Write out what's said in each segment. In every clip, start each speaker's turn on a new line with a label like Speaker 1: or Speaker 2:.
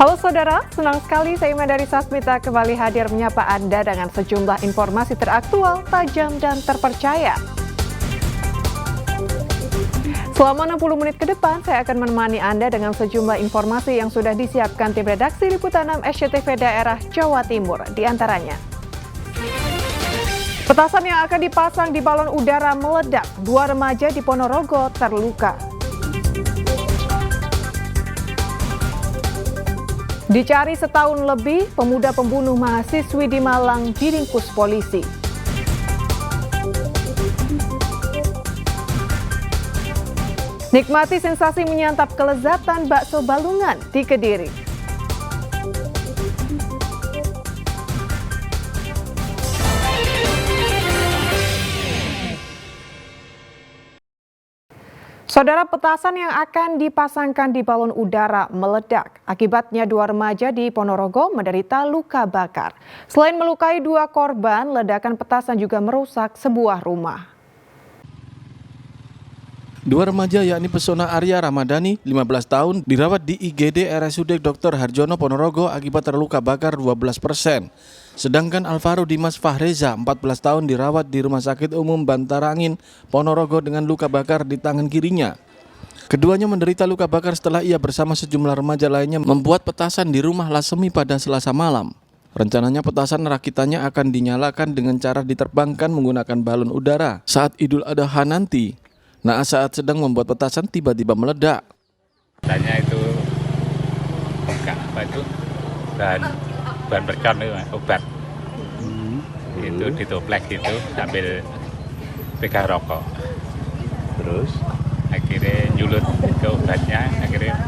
Speaker 1: Halo saudara, senang sekali saya Madari Sasmita kembali hadir menyapa Anda dengan sejumlah informasi teraktual, tajam, dan terpercaya. Selama 60 menit ke depan, saya akan menemani Anda dengan sejumlah informasi yang sudah disiapkan tim redaksi Liputan 6 SCTV Daerah Jawa Timur, di antaranya. Petasan yang akan dipasang di balon udara meledak, 2 remaja di Ponorogo terluka. Dicari setahun lebih, pemuda pembunuh mahasiswi di Malang diringkus polisi. Nikmati sensasi menyantap kelezatan bakso Balungan di Kediri. Saudara, petasan yang akan dipasangkan di balon udara meledak. Akibatnya 2 remaja di Ponorogo menderita luka bakar. Selain melukai 2 korban, ledakan petasan juga merusak sebuah rumah.
Speaker 2: 2 remaja yakni Pesona Arya Ramadhani, 15 tahun, dirawat di IGD RSUD Dr. Harjono Ponorogo akibat terluka bakar 12%. Sedangkan Alvaro Dimas Fahreza, 14 tahun, dirawat di Rumah Sakit Umum Bantarangin, Ponorogo dengan luka bakar di tangan kirinya. Keduanya menderita luka bakar setelah ia bersama sejumlah remaja lainnya membuat petasan di rumah Lasemi pada Selasa malam. Rencananya petasan rakitannya akan dinyalakan dengan cara diterbangkan menggunakan balon udara saat Idul Adha nanti. Naas saat sedang membuat petasan tiba-tiba meledak.
Speaker 3: Katanya itu bahan mercon itu obat. Itu ditoples itu sambil pegang rokok.
Speaker 4: Terus
Speaker 3: akhirnya nyulut ke obatnya, akhirnya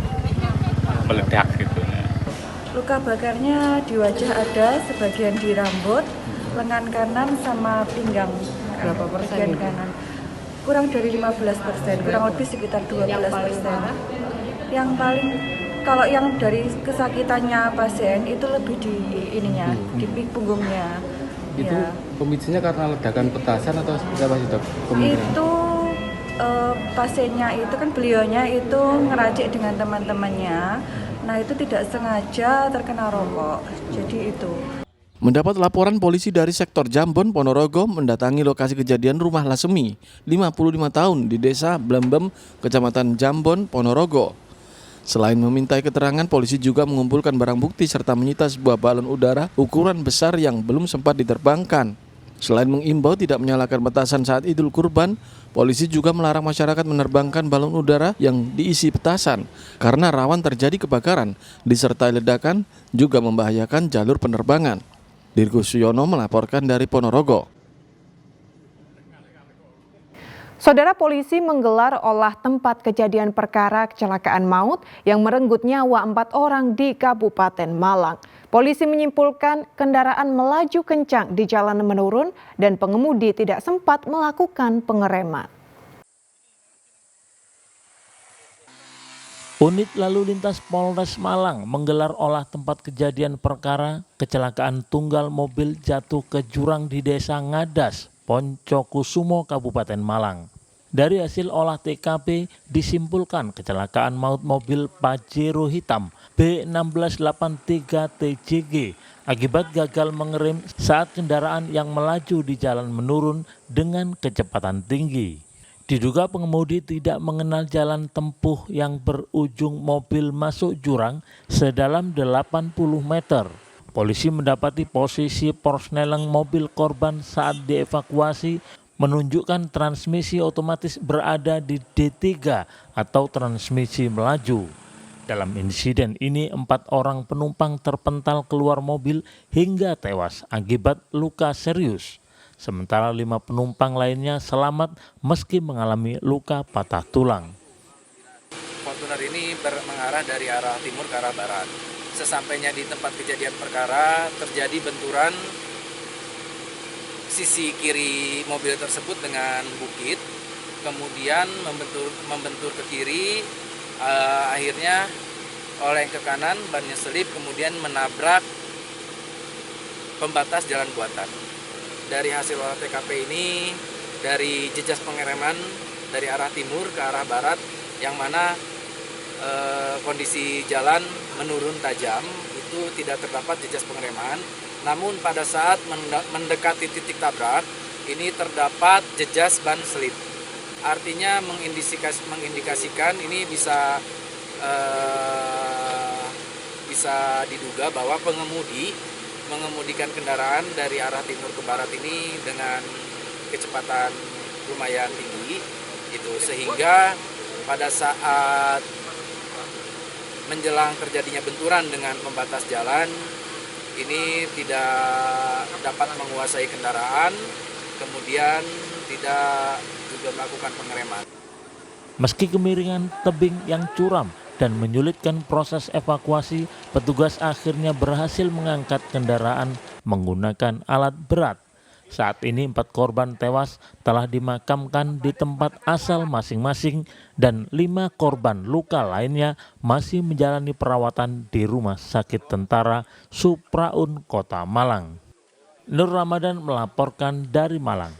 Speaker 3: meledak gitu.
Speaker 5: Luka bakarnya di wajah ada, sebagian di rambut, lengan kanan sama pinggang. Berapa persen kanan? Kurang dari 15%, kurang lebih sekitar 12%. Yang paling, kalau yang dari kesakitannya pasien itu lebih di ininya, di punggungnya.
Speaker 4: itu
Speaker 5: Ya.
Speaker 4: pemicunya karena ledakan petasan atau seperti apa sih, Dok?
Speaker 5: Itu pasiennya itu kan beliaunya itu ngeracik dengan teman-temannya. Nah itu tidak sengaja terkena rokok. Jadi itu.
Speaker 2: Mendapat laporan, polisi dari sektor Jambon, Ponorogo mendatangi lokasi kejadian rumah Lasemi, 55 tahun, di desa Blembem, kecamatan Jambon, Ponorogo. Selain memintai keterangan, polisi juga mengumpulkan barang bukti serta menyita sebuah balon udara ukuran besar yang belum sempat diterbangkan. Selain mengimbau tidak menyalakan petasan saat Idul Kurban, polisi juga melarang masyarakat menerbangkan balon udara yang diisi petasan karena rawan terjadi kebakaran, disertai ledakan juga membahayakan jalur penerbangan. Dirgo Suyono melaporkan dari Ponorogo.
Speaker 1: Saudara, polisi menggelar olah tempat kejadian perkara kecelakaan maut yang merenggut nyawa 4 orang di Kabupaten Malang. Polisi menyimpulkan kendaraan melaju kencang di jalan menurun dan pengemudi tidak sempat melakukan pengereman.
Speaker 6: Unit Lalu Lintas Polres Malang menggelar olah tempat kejadian perkara kecelakaan tunggal mobil jatuh ke jurang di Desa Ngadas, Poncokusumo, Kabupaten Malang. Dari hasil olah TKP disimpulkan kecelakaan maut mobil Pajero hitam B1683TJG akibat gagal mengerem saat kendaraan yang melaju di jalan menurun dengan kecepatan tinggi. Diduga pengemudi tidak mengenal jalan tempuh yang berujung mobil masuk jurang sedalam 80 meter. Polisi mendapati posisi persneleng mobil korban saat dievakuasi menunjukkan transmisi otomatis berada di D3 atau transmisi melaju. Dalam insiden ini 4 orang penumpang terpental keluar mobil hingga tewas akibat luka serius. Sementara 5 penumpang lainnya selamat meski mengalami luka patah tulang.
Speaker 7: Fortuner ini mengarah dari arah timur ke arah barat. Sesampainya di tempat kejadian perkara terjadi benturan sisi kiri mobil tersebut dengan bukit, kemudian membentur ke kiri, akhirnya oleng ke kanan, bannya selip, kemudian menabrak pembatas jalan buatan. Dari hasil olah TKP ini, dari jejas pengereman dari arah timur ke arah barat, yang mana kondisi jalan menurun tajam, itu tidak terdapat jejas pengereman. Namun pada saat mendekati titik tabrak, ini terdapat jejas ban selip. Artinya mengindikasikan ini bisa diduga bahwa pengemudi mengemudikan kendaraan dari arah timur ke barat ini dengan kecepatan lumayan tinggi, itu sehingga pada saat menjelang terjadinya benturan dengan pembatas jalan ini tidak dapat menguasai kendaraan, kemudian tidak juga melakukan pengereman.
Speaker 6: Meski kemiringan tebing yang curam dan menyulitkan proses evakuasi, petugas akhirnya berhasil mengangkat kendaraan menggunakan alat berat. Saat ini 4 korban tewas telah dimakamkan di tempat asal masing-masing dan 5 korban luka lainnya masih menjalani perawatan di Rumah Sakit Tentara Supraun Kota Malang. Nur Ramadan melaporkan dari Malang.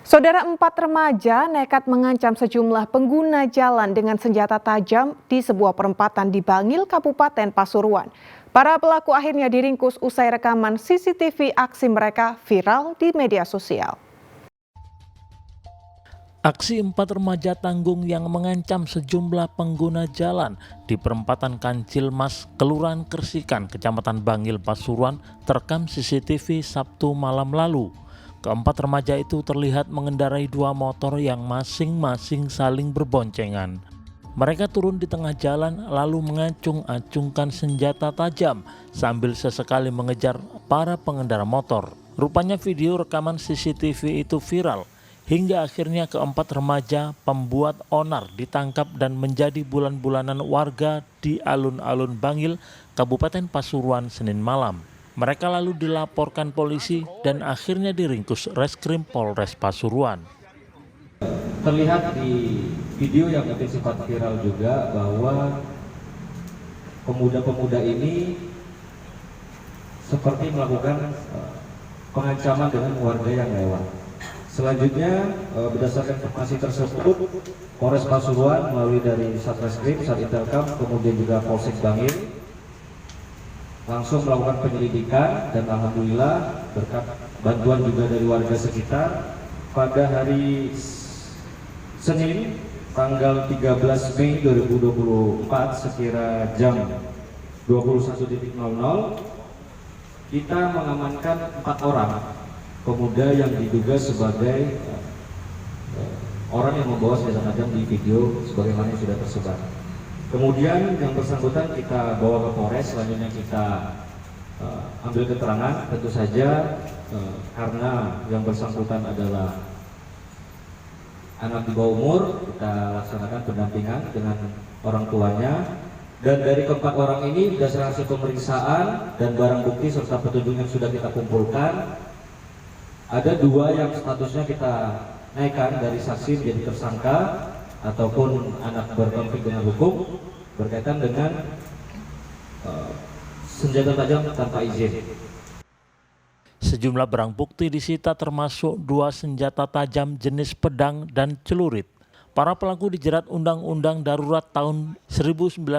Speaker 1: Saudara, 4 remaja nekat mengancam sejumlah pengguna jalan dengan senjata tajam di sebuah perempatan di Bangil, Kabupaten Pasuruan. Para pelaku akhirnya diringkus usai rekaman CCTV aksi mereka viral di media sosial.
Speaker 6: Aksi 4 remaja tanggung yang mengancam sejumlah pengguna jalan di perempatan Kancil Mas, Kelurahan Kersikan, Kecamatan Bangil, Pasuruan terekam CCTV Sabtu malam lalu. Keempat remaja itu terlihat mengendarai 2 motor yang masing-masing saling berboncengan. Mereka turun di tengah jalan lalu mengacung-acungkan senjata tajam sambil sesekali mengejar para pengendara motor. Rupanya video rekaman CCTV itu viral hingga akhirnya keempat remaja pembuat onar ditangkap dan menjadi bulan-bulanan warga di alun-alun Bangil, Kabupaten Pasuruan Senin malam. Mereka lalu dilaporkan polisi dan akhirnya diringkus Reskrim Polres Pasuruan.
Speaker 8: Terlihat di video yang sempat viral juga bahwa pemuda-pemuda ini seperti melakukan pengancaman dengan warga yang lewat. Selanjutnya berdasarkan informasi tersebut, Polres Pasuruan melalui dari Satreskrim, Satintelkam, kemudian juga Polsek Bangil langsung melakukan penyelidikan dan alhamdulillah berkat bantuan juga dari warga sekitar pada hari Senin tanggal 13 Mei 2024 sekira jam 21.00 kita mengamankan 4 orang pemuda yang diduga sebagai orang yang membawa senjata tajam di video sebagaimana yang sudah tersebar. Kemudian yang bersangkutan kita bawa ke Polres, selanjutnya kita ambil keterangan. Tentu saja karena yang bersangkutan adalah anak di bawah umur, kita laksanakan pendampingan dengan orang tuanya. Dan dari keempat orang ini berdasarkan hasil pemeriksaan dan barang bukti serta petunjuk yang sudah kita kumpulkan, ada 2 yang statusnya kita naikkan dari saksi menjadi tersangka ataupun anak berkonflik dengan hukum berkaitan dengan senjata tajam tanpa izin.
Speaker 6: Sejumlah barang bukti disita termasuk 2 senjata tajam jenis pedang dan celurit. Para pelaku dijerat Undang-Undang Darurat tahun 1951,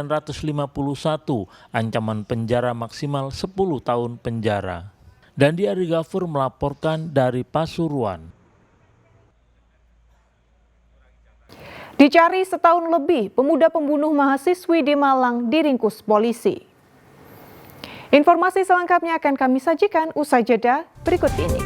Speaker 6: ancaman penjara maksimal 10 tahun penjara. Dandi Ari Gafur melaporkan dari Pasuruan.
Speaker 1: Dicari setahun lebih, pemuda pembunuh mahasiswi di Malang diringkus polisi. Informasi selengkapnya akan kami sajikan usai jeda berikut ini.